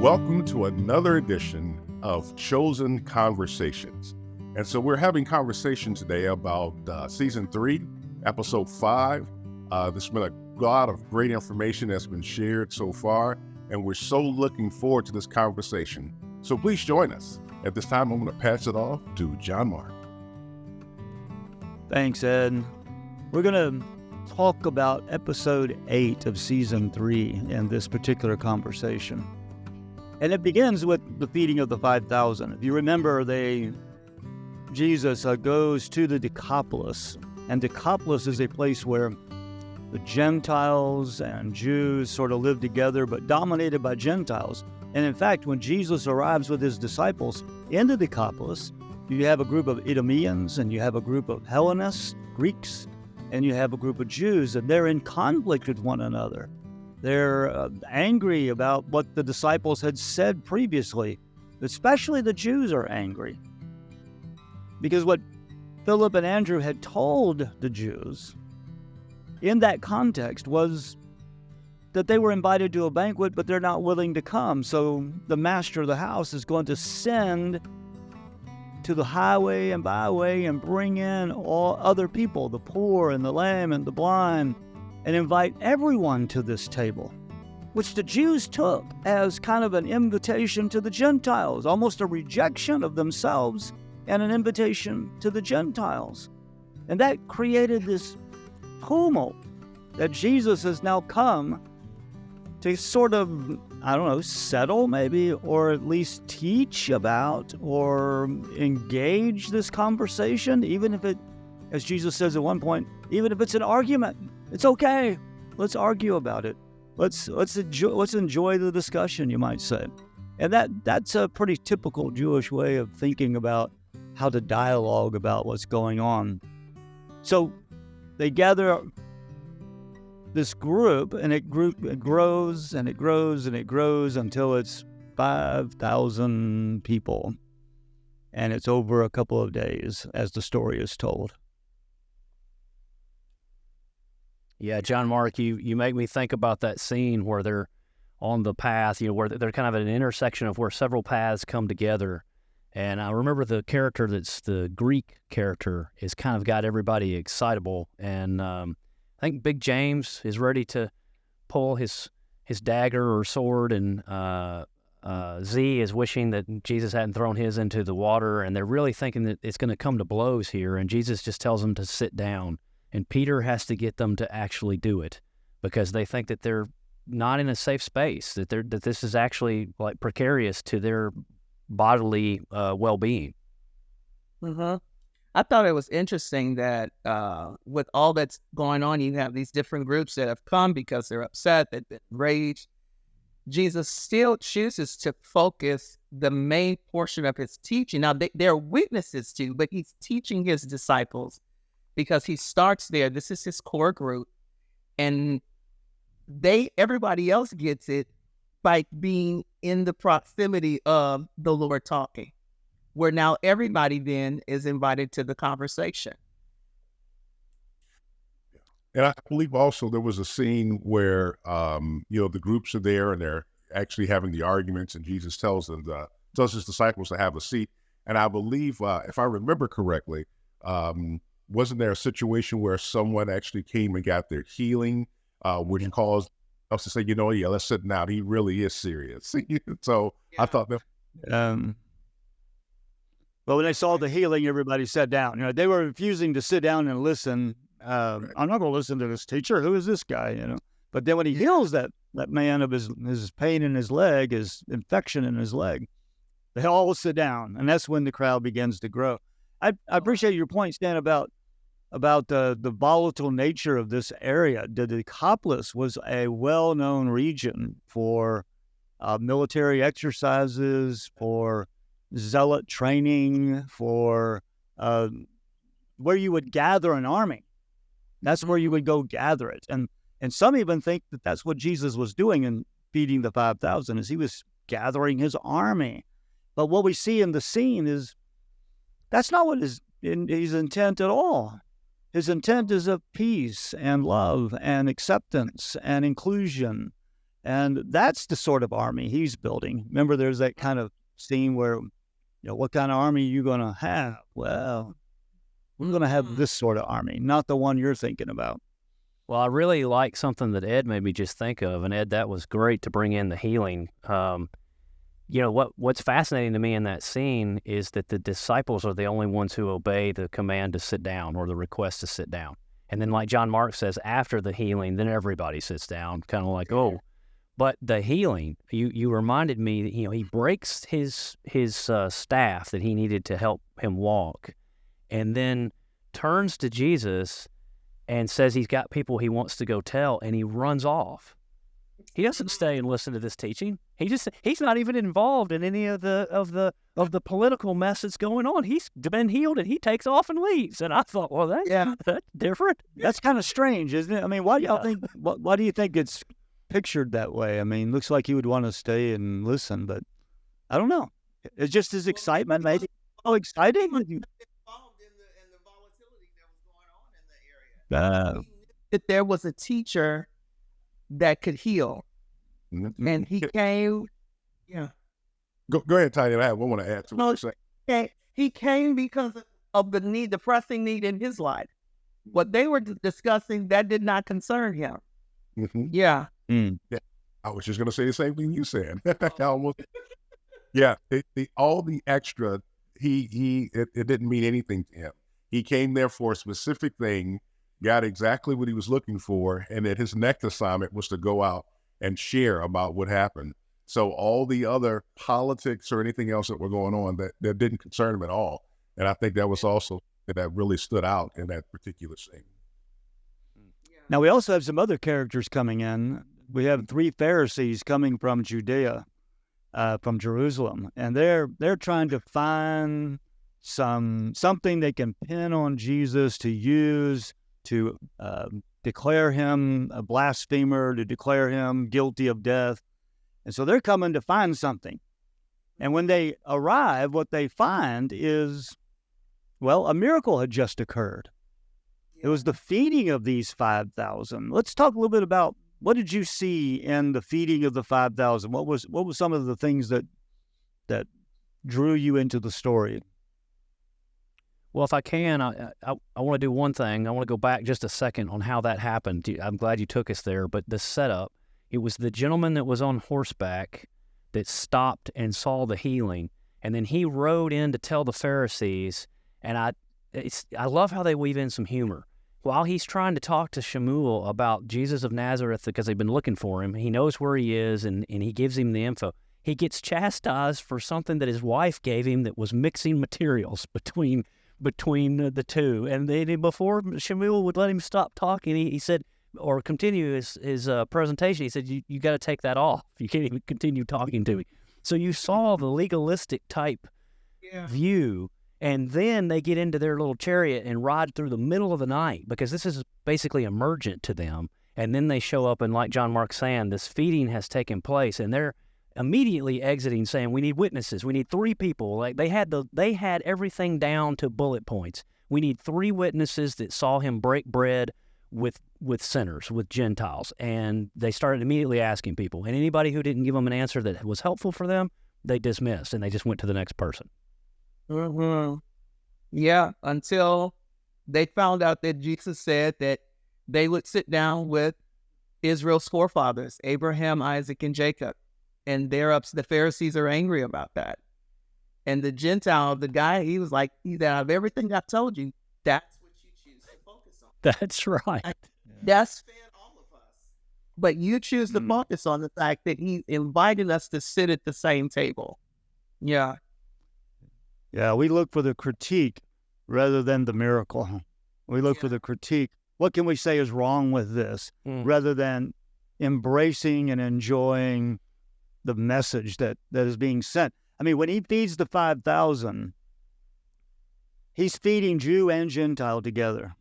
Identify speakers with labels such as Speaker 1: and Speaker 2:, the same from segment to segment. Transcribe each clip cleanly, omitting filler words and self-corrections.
Speaker 1: Welcome to another edition of Chosen Conversations. And so we're having conversation today about Season 3, Episode 5. There's been a lot of great information that's been shared so far, and we're so looking forward to this conversation. So please join us. At this time, I'm going to pass it off to John Mark.
Speaker 2: Thanks, Ed. We're going to talk about Episode 8 of Season 3 in this particular conversation. And it begins with the feeding of the 5,000. If you remember, Jesus goes to the Decapolis. And Decapolis is a place where the Gentiles and Jews sort of live together, but dominated by Gentiles. And in fact, when Jesus arrives with his disciples in the Decapolis, you have a group of Idumeans, and you have a group of Hellenists, Greeks, and you have a group of Jews, and they're in conflict with one another. They're angry about what the disciples had said previously. Especially the Jews are angry. Because what Philip and Andrew had told the Jews in that context was that they were invited to a banquet, but they're not willing to come. So the master of the house is going to send to the highway and byway and bring in all other people, the poor and the lame and the blind, and invite everyone to this table, which the Jews took as kind of an invitation to the Gentiles, almost a rejection of themselves and an invitation to the Gentiles. And that created this tumult that Jesus has now come to sort of, settle maybe, or at least teach about or engage this conversation, even if it, as Jesus says at one point, even if it's an argument. It's okay. Let's argue about it. Let's enjoy the discussion, you might say. And that's a pretty typical Jewish way of thinking about how to dialogue about what's going on. So they gather this group, and it grows and it grows and it grows until it's 5,000 people. And it's over a couple of days, as the story is told.
Speaker 3: Yeah, John Mark, you make me think about that scene where they're on the path, where they're kind of at an intersection of where several paths come together. And I remember the character that's the Greek character is kind of got everybody excitable. And I think Big James is ready to pull his dagger or sword, and Z is wishing that Jesus hadn't thrown his into the water. And they're really thinking that it's going to come to blows here. And Jesus just tells them to sit down. And Peter has to get them to actually do it because they think that they're not in a safe space, that this is actually like precarious to their bodily well-being.
Speaker 4: Mm-hmm. I thought it was interesting that with all that's going on, you have these different groups that have come because they're upset, they've been enraged. Jesus still chooses to focus the main portion of his teaching. Now, they're witnesses to, but he's teaching his disciples because he starts there. This is his core group. And everybody else gets it by being in the proximity of the Lord talking, where now everybody then is invited to the conversation.
Speaker 1: And I believe also there was a scene where, the groups are there and they're actually having the arguments, and Jesus tells his disciples to have a seat. And I believe, if I remember correctly, wasn't there a situation where someone actually came and got their healing, which caused us to say, let's sit down. He really is serious. So yeah. I thought that.
Speaker 2: Well, when they saw the healing, everybody sat down. They were refusing to sit down and listen. I'm not going to listen to this teacher. Who is this guy? But then when he heals that man of his pain in his leg, his infection in his leg, they all sit down, and that's when the crowd begins to grow. I appreciate your point, Stan, about the volatile nature of this area. The Decapolis was a well-known region for military exercises, for zealot training, for where you would gather an army. That's where you would go gather it. And some even think that that's what Jesus was doing in feeding the 5,000, is he was gathering his army. But what we see in the scene is that's not what his intent at all. His intent is of peace and love and acceptance and inclusion And that's the sort of army he's building. Remember, there's that kind of scene where, what kind of army are you going to have? Well, we're going to have this sort of army, not the one you're thinking about.
Speaker 3: Well, I really like something that Ed made me just think of, and Ed, that was great to bring in the healing. What's fascinating to me in that scene is that the disciples are the only ones who obey the command to sit down or the request to sit down. And then, like John Mark says, after the healing, then everybody sits down, kind of like, oh. But the healing, you reminded me that, he breaks his staff that he needed to help him walk, and then turns to Jesus and says he's got people he wants to go tell, and he runs off. He doesn't stay and listen to this teaching. He's not even involved in any of the political mess that's going on. He's been healed and he takes off and leaves. And I thought, well, that's different.
Speaker 2: That's kind of strange, isn't it? I mean, why do y'all think? Why do you think it's pictured that way? I mean, looks like he would want to stay and listen, but I don't know. It's just his excitement, maybe. Oh, exciting!
Speaker 4: Involved in the volatility that was going on in the area. He knew that there was a teacher that could heal, and he came. Yeah.
Speaker 1: Go ahead, Tanya. I want to add to what you're saying.
Speaker 4: He came because of the pressing need in his life. What they were discussing, that did not concern him.
Speaker 1: Mm-hmm.
Speaker 4: Yeah.
Speaker 2: Mm.
Speaker 1: Yeah, I was just going to say the same thing you said. Yeah, all the extra, it didn't mean anything to him. He came there for a specific thing, got exactly what he was looking for, and that his next assignment was to go out and share about what happened. So all the other politics or anything else that were going on, that didn't concern him at all. And I think that was also that really stood out in that particular scene.
Speaker 2: Now, we also have some other characters coming in. We have 3 Pharisees coming from Judea, from Jerusalem, and they're trying to find something they can pin on Jesus to use to declare him a blasphemer, to declare him guilty of death. And so they're coming to find something. And when they arrive, what they find is, well, a miracle had just occurred. It was the feeding of these 5,000. Let's talk a little bit about, what did you see in the feeding of the 5,000? What was some of the things that drew you into the story?
Speaker 3: Well, if I can, I want to do one thing. I want to go back just a second on how that happened. I'm glad you took us there, but the setup, it was the gentleman that was on horseback that stopped and saw the healing, and then he rode in to tell the Pharisees, and I love how they weave in some humor. While he's trying to talk to Shemuel about Jesus of Nazareth, because they've been looking for him, he knows where he is, and he gives him the info. He gets chastised for something that his wife gave him that was mixing materials between the two. And then before Shemuel would let him stop talking, he said, or continue his presentation, he said, you got to take that off. You can't even continue talking to me. So you saw the legalistic type view. And then they get into their little chariot and ride through the middle of the night, because this is basically emergent to them. And then they show up, and like John Mark's saying, this feeding has taken place, and they're immediately exiting saying, we need witnesses. We need 3 people. Like they had everything down to bullet points. We need 3 witnesses that saw him break bread with sinners, with Gentiles. And they started immediately asking people. And anybody who didn't give them an answer that was helpful for them, they dismissed, and they just went to the next person.
Speaker 4: Mm-hmm. Yeah, until they found out that Jesus said that they would sit down with Israel's forefathers, Abraham, Isaac, and Jacob. And the Pharisees are angry about that. And the Gentile, the guy, he was like, out of everything I've told you, that's what you choose to focus on.
Speaker 3: That's right.
Speaker 4: That's fed all of us. But you choose to focus on the fact that he invited us to sit at the same table. Yeah.
Speaker 2: Yeah, we look for the critique rather than the miracle. We look for the critique. What can we say is wrong with this, rather than embracing and enjoying the message that is being sent. I mean, when he feeds the 5,000, he's feeding Jew and Gentile together.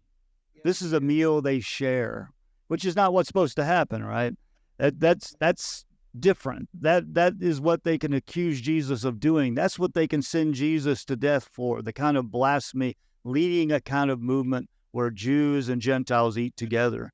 Speaker 2: This is a meal they share, which is not what's supposed to happen, right? That's different. That is what they can accuse Jesus of doing. That's what they can send Jesus to death for, the kind of blasphemy, leading a kind of movement where Jews and Gentiles eat together.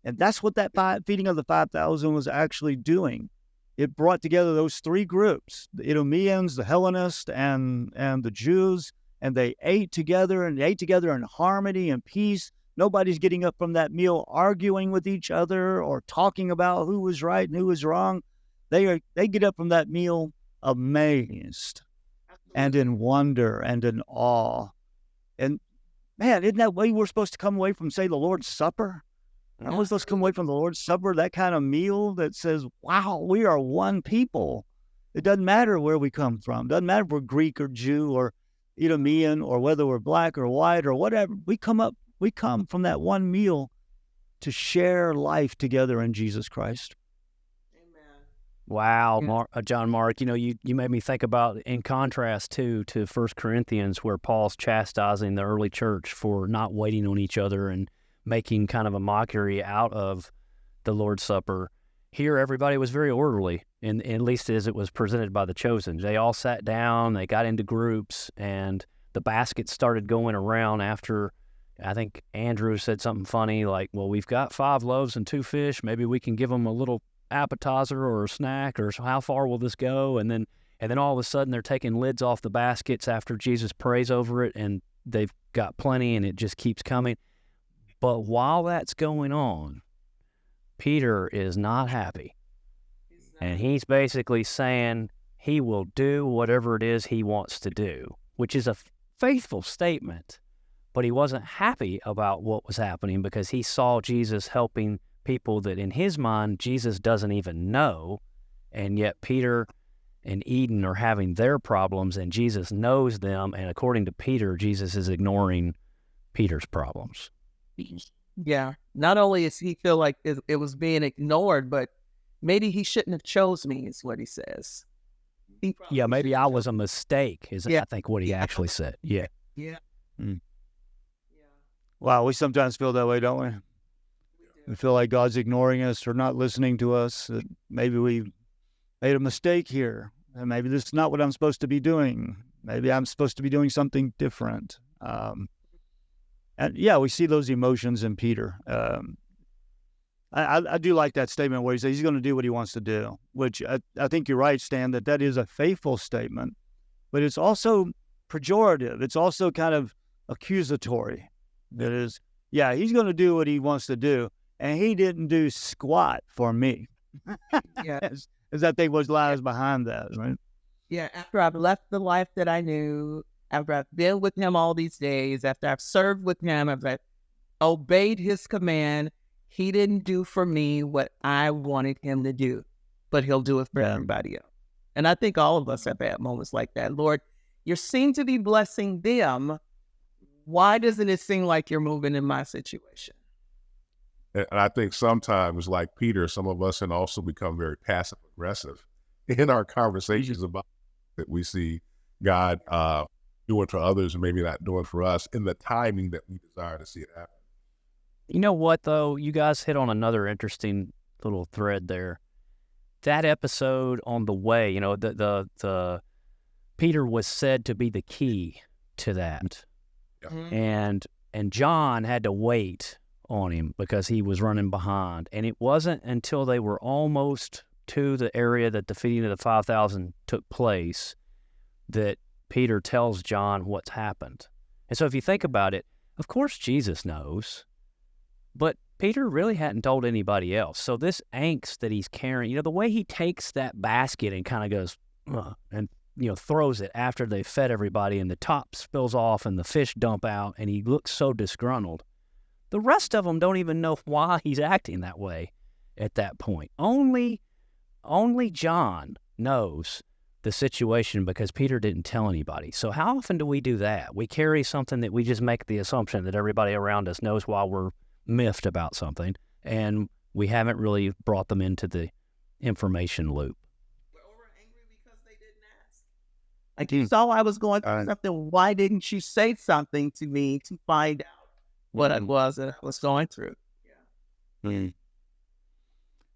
Speaker 2: And that's what that feeding of the 5,000 was actually doing. It brought together those three groups, the Idumeans, the Hellenists, and the Jews, and they ate together, and they ate together in harmony and peace. Nobody's getting up from that meal arguing with each other or talking about who was right and who was wrong. They get up from that meal amazed and in wonder and in awe. And man, isn't that way we're supposed to come away from, say, the Lord's Supper? Aren't we supposed to come away from the Lord's Supper, that kind of meal that says, wow, we are one people. It doesn't matter where we come from. It doesn't matter if we're Greek or Jew or Idumean or whether we're black or white or whatever. We come from that one meal to share life together in Jesus Christ.
Speaker 4: Amen.
Speaker 3: Wow, John Mark, you made me think about, in contrast to 1 Corinthians, where Paul's chastising the early church for not waiting on each other and making kind of a mockery out of the Lord's Supper. Here, everybody was very orderly, at least as it was presented by the chosen. They all sat down, they got into groups, and the baskets started going around after, I think Andrew said something funny like, well, we've got 5 loaves and 2 fish. Maybe we can give them a little appetizer or a snack, or so how far will this go? And then all of a sudden they're taking lids off the baskets after Jesus prays over it, and they've got plenty, and it just keeps coming. But while that's going on, Peter is not happy. And he's basically saying he will do whatever it is he wants to do, which is a faithful statement. But he wasn't happy about what was happening because he saw Jesus helping people that in his mind Jesus doesn't even know. And yet Peter and Eden are having their problems, and Jesus knows them. And according to Peter, Jesus is ignoring Peter's problems.
Speaker 4: Yeah. Not only does he feel like it was being ignored, but maybe he shouldn't have chose me, is what he says.
Speaker 3: Yeah, maybe I was a mistake, I think what he actually said. Yeah.
Speaker 4: Yeah.
Speaker 2: Mm. Yeah. Wow, we sometimes feel that way, don't we? We feel like God's ignoring us or not listening to us. Maybe we made a mistake here. And maybe this is not what I'm supposed to be doing. Maybe I'm supposed to be doing something different. And yeah, we see those emotions in Peter. I do like that statement where he says he's going to do what he wants to do, which I think you're right, Stan, that is a faithful statement, but it's also pejorative. It's also kind of accusatory. That is, yeah, he's going to do what he wants to do, and he didn't do squat for me.
Speaker 4: Yeah.
Speaker 2: Is I think what lies behind that, right?
Speaker 4: Yeah, after I've left the life that I knew, after I've been with him all these days, after I've served with him, after I've obeyed his command, he didn't do for me what I wanted him to do, but he'll do it for everybody else. And I think all of us have had moments like that. Lord, you seem to be blessing them. Why doesn't it seem like you're moving in my situation?
Speaker 1: And I think sometimes, like Peter, some of us can also become very passive aggressive in our conversations about that we see God doing for others and maybe not doing for us in the timing that we desire to see it happen.
Speaker 3: You know what, though? You guys hit on another interesting little thread there. That episode on the way, the Peter was said to be the key to that. Yeah. And John had to wait on him because he was running behind. And it wasn't until they were almost to the area that the feeding of the 5,000 took place that Peter tells John what's happened. And so if you think about it, of course Jesus knows, but Peter really hadn't told anybody else. So this angst that he's carrying, the way he takes that basket and kind of goes, and throws it after they've fed everybody and the top spills off and the fish dump out and he looks so disgruntled. The rest of them don't even know why he's acting that way at that point. Only John knows the situation because Peter didn't tell anybody. So how often do we do that? We carry something that we just make the assumption that everybody around us knows while we're miffed about something, and we haven't really brought them into the information loop.
Speaker 4: We're over angry because they didn't ask. Like, you saw I was going through something. Why didn't you say something to me to find out what it was that I was going through? Yeah.
Speaker 2: Mm.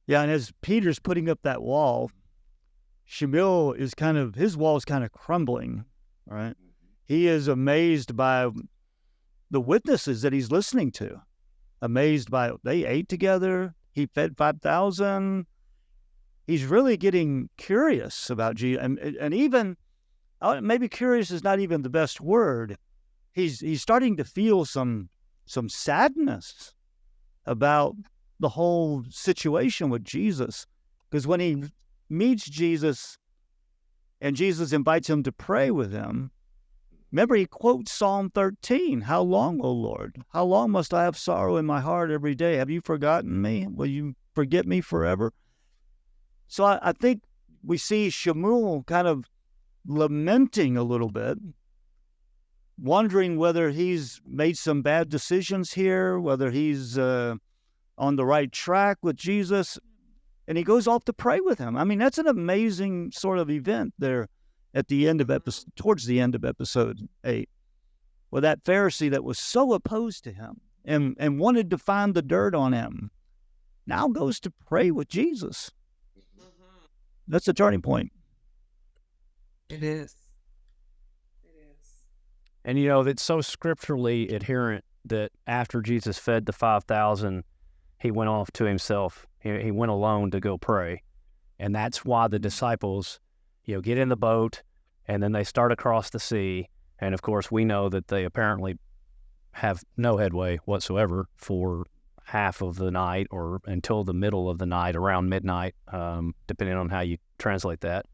Speaker 2: Yeah, and as Peter's putting up that wall, Shamil is his wall is kind of crumbling, right? He is amazed by the witnesses that he's listening to. amazed by it. They ate together. He fed 5,000. He's really getting curious about Jesus. And even, maybe curious is not even the best word. He's starting to feel some sadness about the whole situation with Jesus. Because when he meets Jesus and Jesus invites him to pray with him, remember he quotes Psalm 13, "How long, O Lord? How long must I have sorrow in my heart every day? Have you forgotten me? Will you forget me forever?" So I think we see Shemuel kind of lamenting a little bit, wondering whether he's made some bad decisions here, whether he's on the right track with Jesus. And he goes off to pray with him. I mean, that's an amazing sort of event there at the end of towards the end of episode 8, where that Pharisee that was so opposed to him and wanted to find the dirt on him now goes to pray with Jesus. That's a turning point.
Speaker 4: It is.
Speaker 3: And, it's so scripturally adherent that after Jesus fed the 5,000, he went off to himself. He went alone to go pray. And that's why the disciples, get in the boat, and then they start across the sea. And, of course, we know that they apparently have no headway whatsoever for half of the night or until the middle of the night, around midnight, depending on how you translate that.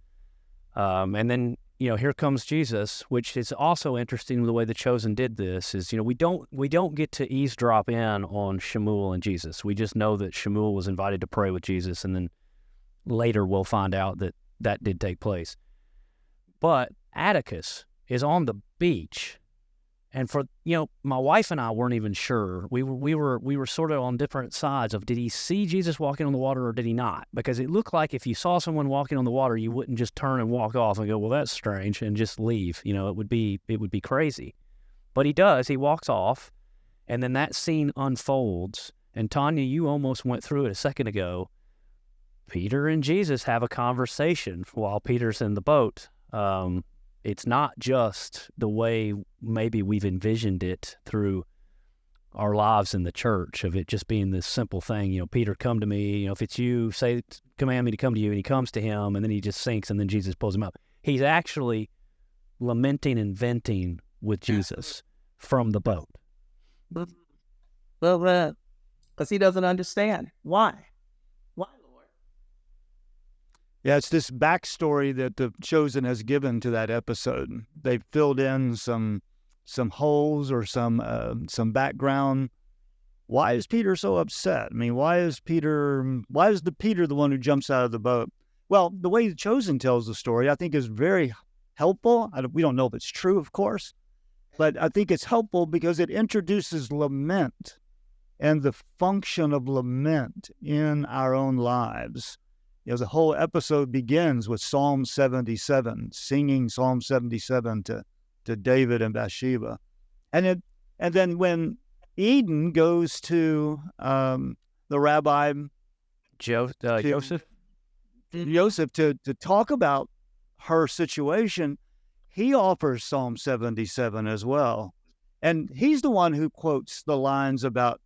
Speaker 3: And then, here comes Jesus, which is also interesting the way the Chosen did this is, we don't get to eavesdrop in on Shemuel and Jesus. We just know that Shemuel was invited to pray with Jesus, and then later we'll find out that did take place. But Atticus is on the beach, and for my wife and I weren't even sure. We were sort of on different sides of, did he see Jesus walking on the water or did he not? Because it looked like if you saw someone walking on the water, you wouldn't just turn and walk off and go, well, that's strange, and just leave. It would be crazy. But he does. He walks off, and then that scene unfolds. And Tanya, you almost went through it a second ago. Peter and Jesus have a conversation while Peter's in the boat. It's not just the way maybe we've envisioned it through our lives in the church, of it just being this simple thing. Peter, come to me. If it's you, command me to come to you. And he comes to him, and then he just sinks, and then Jesus pulls him up. He's actually lamenting and venting with Jesus from the boat.
Speaker 4: Well, because he doesn't understand. Why? Why, Lord?
Speaker 2: Yeah, it's this backstory that the Chosen has given to that episode. They've filled in some holes or some background. Why is Peter so upset? I mean, why is the Peter the one who jumps out of the boat? Well, the way the Chosen tells the story, I think, is very helpful. We don't know if it's true, of course, but I think it's helpful because it introduces lament and the function of lament in our own lives. The whole episode begins with Psalm 77, singing Psalm 77 to David and Bathsheba. And then when Eden goes to the rabbi
Speaker 3: Joseph
Speaker 2: to talk about her situation, he offers Psalm 77 as well. And he's the one who quotes the lines about,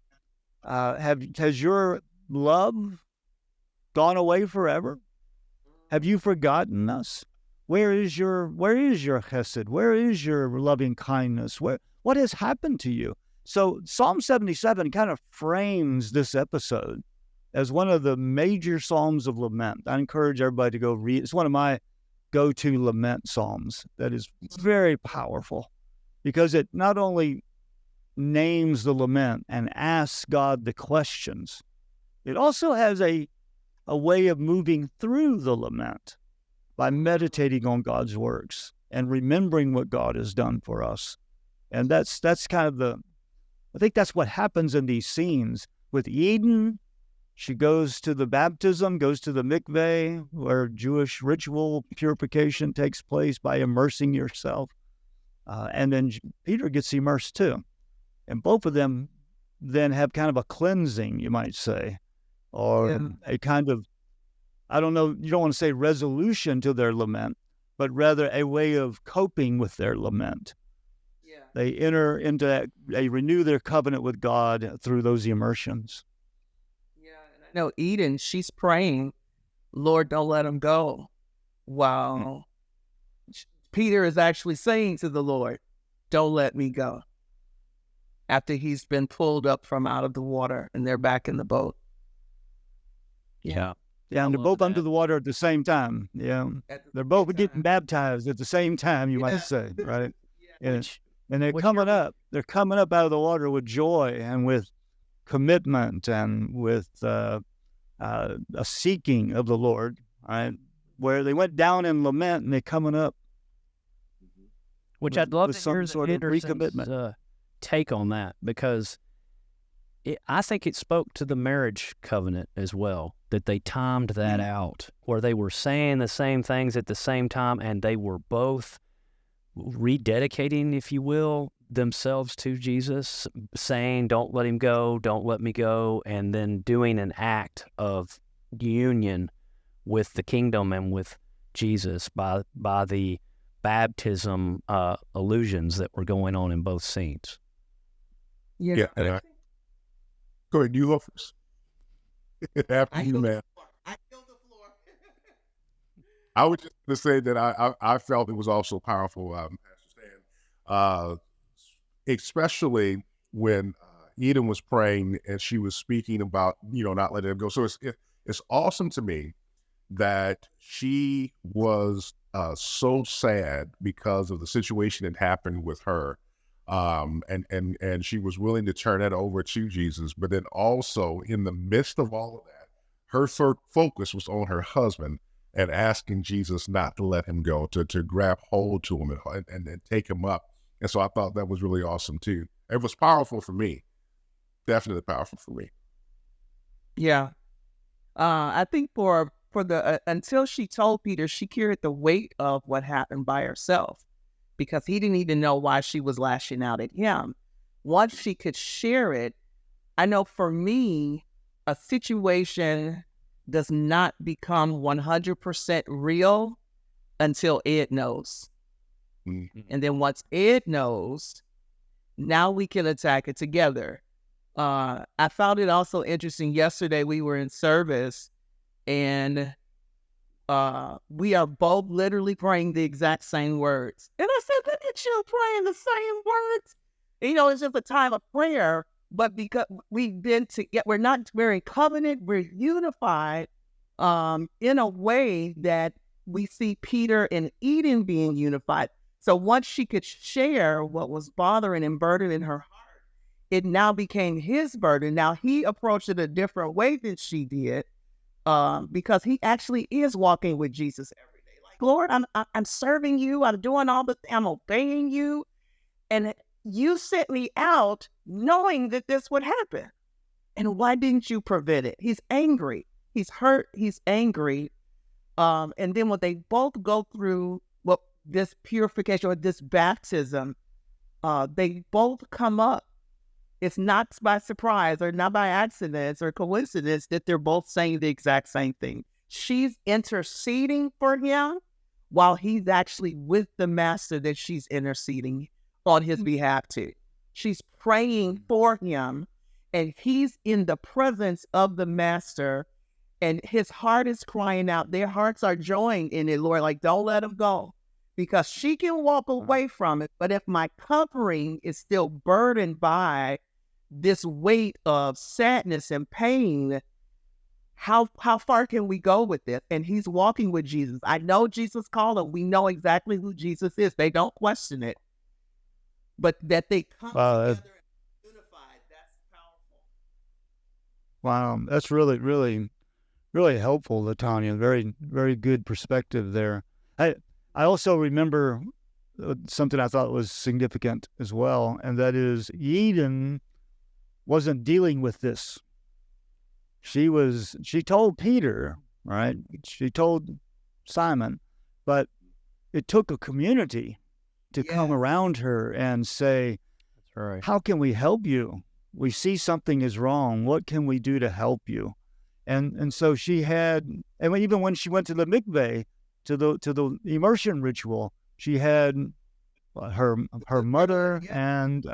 Speaker 2: has your love gone away forever? Have you forgotten us? Where is your chesed? Where is your loving kindness? What has happened to you? So Psalm 77 kind of frames this episode as one of the major psalms of lament. I encourage everybody to go read. It's one of my go-to lament psalms that is very powerful because it not only names the lament and asks God the questions, it also has a way of moving through the lament by meditating on God's works and remembering what God has done for us. And that's kind of I think that's what happens in these scenes. With Eden, she goes to the baptism, goes to the mikveh, where Jewish ritual purification takes place by immersing yourself. And then Peter gets immersed too. And both of them then have kind of a cleansing, you might say, or a kind of, I don't know, you don't want to say resolution to their lament, but rather a way of coping with their lament. they enter into that, they renew their covenant with God through those immersions.
Speaker 4: Yeah, and I know Eden, she's praying, Lord, don't let him go. While Peter is actually saying to the Lord, don't let me go. After he's been pulled up from out of the water and they're back in the boat.
Speaker 3: Yeah.
Speaker 2: Yeah, and they're both under the water at the same time. Yeah, they're both getting baptized at the same time, you might say, right? Yeah. And they're coming up. They're coming up out of the water with joy and with commitment and with a seeking of the Lord, right? Where they went down in lament and they're coming up.
Speaker 3: Which I'd love
Speaker 2: with
Speaker 3: to
Speaker 2: some
Speaker 3: hear
Speaker 2: sort
Speaker 3: the
Speaker 2: of recommitment.
Speaker 3: Take on that, because I think it spoke to the marriage covenant as well, that they timed that out, where they were saying the same things at the same time, and they were both rededicating, if you will, themselves to Jesus, saying, don't let him go, don't let me go, and then doing an act of union with the kingdom and with Jesus by the baptism allusions that were going on in both scenes.
Speaker 1: Yeah. Go ahead, you go first. After you, man.
Speaker 4: I feel the floor.
Speaker 1: I was just going to say that I felt it was also powerful, Pastor Stan, especially when Eden was praying and she was speaking about, not letting him go. So it's awesome to me that she was so sad because of the situation that happened with her. And she was willing to turn that over to Jesus, but then also in the midst of all of that, her focus was on her husband and asking Jesus not to let him go, to grab hold to him and take him up. And so I thought that was really awesome too. It was powerful for me, definitely powerful for me.
Speaker 4: Yeah, I think for the until she told Peter, she carried the weight of what happened by herself, because he didn't even know why she was lashing out at him. Once she could share it, I know for me, a situation does not become 100% real until Ed knows. Mm-hmm. And then once Ed knows, now we can attack it together. I found it also interesting. Yesterday we were in service and we are both literally praying the exact same words. And I said, look at you praying the same words. It's just a time of prayer, but because we've been together, we're in covenant, we're unified in a way that we see Peter and Eden being unified. So once she could share what was bothering and burdening her heart, it now became his burden. Now he approached it a different way than she did. Because he actually is walking with Jesus every day. Like, Lord, I'm serving you. I'm doing I'm obeying you. And you sent me out knowing that this would happen. And why didn't you prevent it? He's angry. He's hurt. He's angry. And then when they both go through this purification or this baptism, they both come up. It's not by surprise or not by accident or coincidence that they're both saying the exact same thing. She's interceding for him while he's actually with the master that she's interceding on his behalf to. She's praying for him and he's in the presence of the master and his heart is crying out. Their hearts are joining in it, Lord, like, don't let him go, because she can walk away from it. But if my covering is still burdened by this weight of sadness and pain, how far can we go with this? And he's walking with Jesus. I know Jesus called him. We know exactly who Jesus is. They don't question it. But that they come together and unified, that's powerful.
Speaker 2: Wow, that's really, really, really helpful, Latanya. Very, very good perspective there. I also remember something I thought was significant as well, and that is Eden wasn't dealing with this. She told Peter, right? She told Simon, but it took a community to come around her and say, that's right, how can we help you? We see something is wrong. What can we do to help you? And so she had, and even when she went to the mikveh, to the immersion ritual, she had her mother and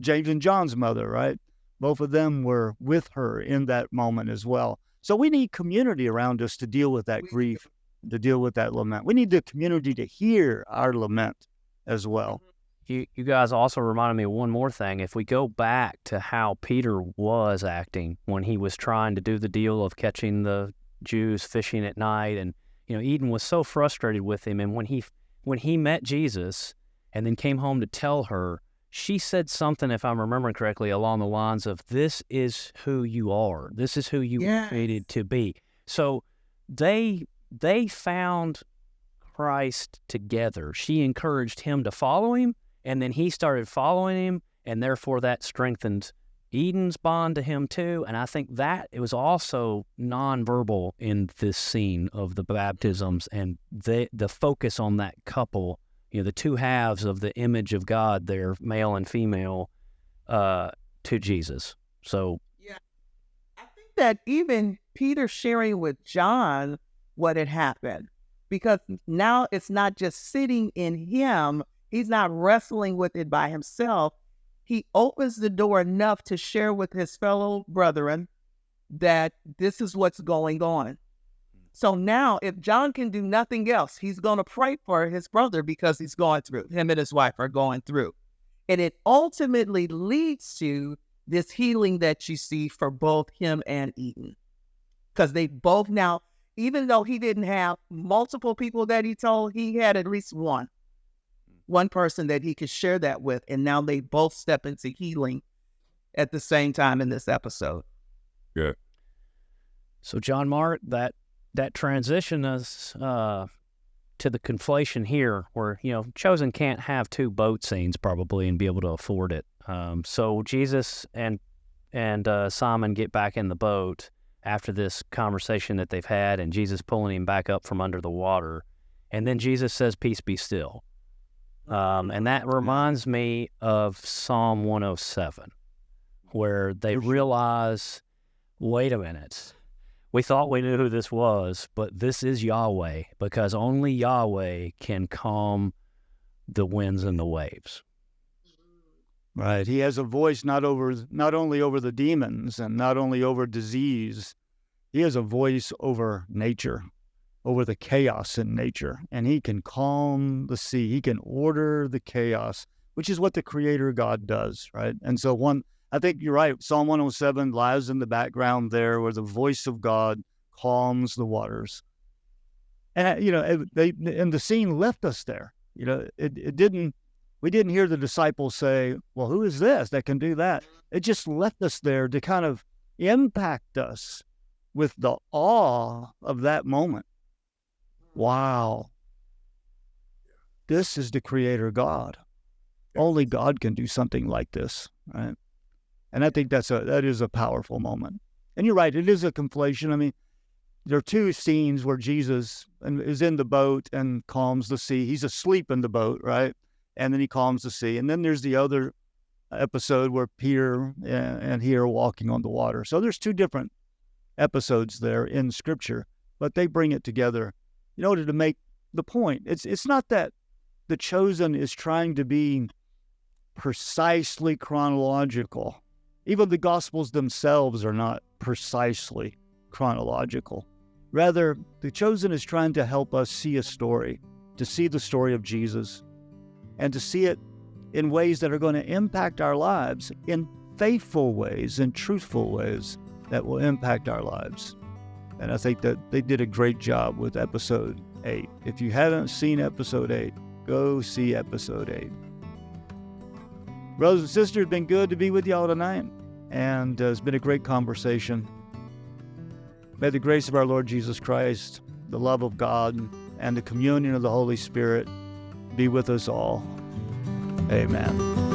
Speaker 2: James and John's mother, right? Both of them were with her in that moment as well. So we need community around us to deal with that grief, to deal with that lament. We need the community to hear our lament as well.
Speaker 3: You guys also reminded me of one more thing. If we go back to how Peter was acting when he was trying to do the deal of catching the Jews fishing at night, and Eden was so frustrated with him, and when he met Jesus and then came home to tell her, she said something, if I'm remembering correctly, along the lines of, "This is who you are. This is who you were created to be." So they found Christ together. She encouraged him to follow him, and then he started following him, and therefore that strengthened Eden's bond to him too. And I think that it was also nonverbal in this scene of the baptisms and the focus on that couple, the two halves of the image of God there, male and female, to Jesus. So
Speaker 4: yeah, I think that even Peter sharing with John what had happened, because now it's not just sitting in him. He's not wrestling with it by himself. He opens the door enough to share with his fellow brethren that this is what's going on. So now if John can do nothing else, he's going to pray for his brother because he's going through. Him and his wife are going through. And it ultimately leads to this healing that you see for both him and Eden. Because they both now, even though he didn't have multiple people that he told, he had at least one person that he could share that with. And now they both step into healing at the same time in this episode.
Speaker 1: Good.
Speaker 3: So John Mark, that transition us to the conflation here where, Chosen can't have two boat scenes probably and be able to afford it. So Jesus and Simon get back in the boat after this conversation that they've had, and Jesus pulling him back up from under the water. And then Jesus says, "Peace be still." And that reminds me of Psalm 107, where they realize, wait a minute, we thought we knew who this was, but this is Yahweh, because only Yahweh can calm the winds and the waves.
Speaker 2: Right. He has a voice not only over the demons and not only over disease, he has a voice over nature, over the chaos in nature. And he can calm the sea. He can order the chaos, which is what the Creator God does, right? And so I think you're right. Psalm 107 lies in the background there where the voice of God calms the waters. And, and the scene left us there. We didn't hear the disciples say, well, who is this that can do that? It just left us there to kind of impact us with the awe of that moment. Wow. This is the Creator God. Only God can do something like this, right? And I think that is a powerful moment. And you're right, it is a conflation. I mean, there are two scenes where Jesus is in the boat and calms the sea. He's asleep in the boat, right? And then he calms the sea. And then there's the other episode where Peter and he are walking on the water. So there's two different episodes there in Scripture, but they bring it together in order to make the point. It's not that The Chosen is trying to be precisely chronological. Even the Gospels themselves are not precisely chronological. Rather, The Chosen is trying to help us see a story, to see the story of Jesus, and to see it in ways that are going to impact our lives, in faithful ways, in truthful ways that will impact our lives. And I think that they did a great job with Episode 8. If you haven't seen Episode 8, go see Episode 8. Brothers and sisters, it's been good to be with y'all tonight, and it's been a great conversation. May the grace of our Lord Jesus Christ, the love of God, and the communion of the Holy Spirit be with us all. Amen.